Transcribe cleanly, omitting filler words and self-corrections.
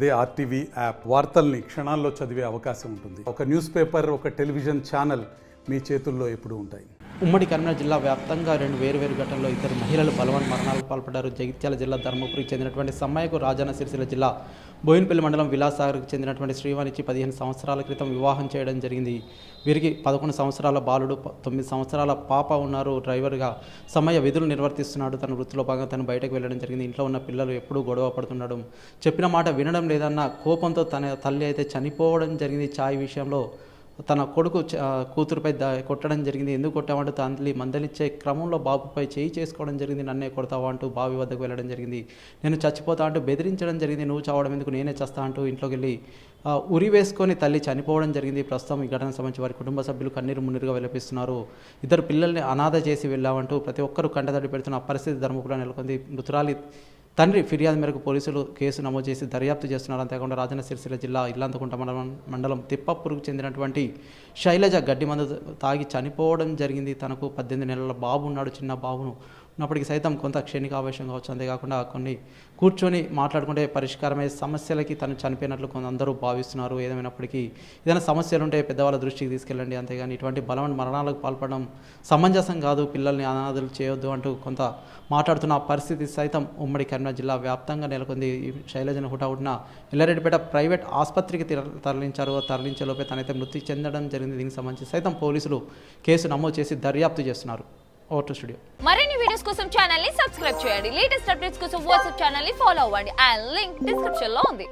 అదే RTV app వార్తల్ని క్షణాల్లో చదివే అవకాశం ఉంటుంది. ఒక న్యూస్ పేపర్, ఒక టెలివిజన్ ఛానల్ మీ చేతుల్లో ఎప్పుడూ ఉంటాయి. ఉమ్మడి కరీంనగర్ జిల్లా వ్యాప్తంగా 2 వేర్వేరు ఘటనల్లో 2 మహిళలు బలవన్ మరణాలకు పాల్పడ్డారు. జగిత్యాల జిల్లా ధర్మపురికి చెందినటువంటి సమ్మయ్యకు రాజన్న సిరిసిల్ల జిల్లా బోయినపల్లి మండలం విలాసాగర్కు చెందినటువంటి శ్రీవాణికి 15 సంవత్సరాల క్రితం వివాహం చేయడం జరిగింది. వీరికి 11 సంవత్సరాల బాలుడు, 9 సంవత్సరాల పాప ఉన్నారు. డ్రైవర్గా సమ్మయ్య విధులు నిర్వర్తిస్తున్నాడు. తన వృత్తిలో భాగంగా తను బయటకు వెళ్ళడం జరిగింది. ఇంట్లో ఉన్న పిల్లలు ఎప్పుడూ గొడవ పడుతున్నాడు. చెప్పిన మాట వినడం లేదన్న కోపంతో తన తల్లి అయితే చనిపోవడం జరిగింది. ఛాయ్ విషయంలో తన కొడుకు కూతురుపై కొట్టడం జరిగింది. ఎందుకు కొట్టామంటూ తల్లి మందలిచ్చే క్రమంలో బాబుపై చేయి చేసుకోవడం జరిగింది. నన్నే కొడతావా అంటూ బావి వద్దకు వెళ్ళడం జరిగింది. నేను చచ్చిపోతా అంటూ బెదిరించడం జరిగింది. నువ్వు చావడం ఎందుకు, నేనే చేస్తా అంటూ ఇంట్లోకి వెళ్ళి ఉరి వేసుకొని తల్లి చనిపోవడం జరిగింది. ప్రస్తుతం ఈ ఘటనకు సంబంధించి వారి కుటుంబ సభ్యులు కన్నీరు మున్నీరుగా విలపిస్తున్నారు. 2 పిల్లల్ని అనాథ చేసి వెళ్ళామంటూ ప్రతి ఒక్కరూ కంటతడి పెడుతున్న పరిస్థితి ధర్మపురిలో నెలకొంది. మృతురాలి తండ్రి ఫిర్యాదు మేరకు పోలీసులు కేసు నమోదు చేసి దర్యాప్తు చేస్తున్నారు. అంతేకాకుండా రాజన్న సిరిసిల్ల జిల్లా ఇల్లంతకుంట మండలం తిప్పపూరుకు చెందినటువంటి శైలజ గడ్డి మందు తాగి చనిపోవడం జరిగింది. తనకు 18 నెలల బాబు ఉన్నాడు. చిన్న బాబును ఉన్నప్పటికీ సైతం కొంత క్షణికావేశం కావచ్చు. అంతేకాకుండా కొన్ని కూర్చొని మాట్లాడుకుంటే పరిష్కారమయ్యే సమస్యలకి తను చనిపోయినట్లు కొందరు భావిస్తున్నారు. ఏదేమైనప్పటికీ ఏదైనా సమస్యలు ఉంటే పెద్దవాళ్ళ దృష్టికి తీసుకెళ్ళండి. అంతేగాని ఇటువంటి బలమైన మరణాలకు పాల్పడడం సమంజసం కాదు. పిల్లల్ని అనాథలు చేయొద్దు అంటూ కొంత మాట్లాడుతున్న పరిస్థితి సైతం ఉమ్మడి కరీంనగర్ జిల్లా వ్యాప్తంగా నెలకొంది. శైలజను హుటాహుటిన ఎల్లారెడ్డిపేట ప్రైవేట్ ఆసుపత్రికి తరలించారు. తరలించే లోపే తనైతే మృతి చెందడం జరిగింది. దీనికి సంబంధించి సైతం పోలీసులు కేసు నమోదు చేసి దర్యాప్తు చేస్తున్నారు. Vote studio. మరిన్ని వీడియోస్ కోసం ఛానల్ ని సబ్స్క్రైబ్ చేయండి. లేటెస్ట్ అప్డేట్స్ కోసం వాట్సాప్ ఛానల్ ని ఫాలో అవ్వండి. ఆ లింక్ డిస్క్రిప్షన్ లో ఉంది.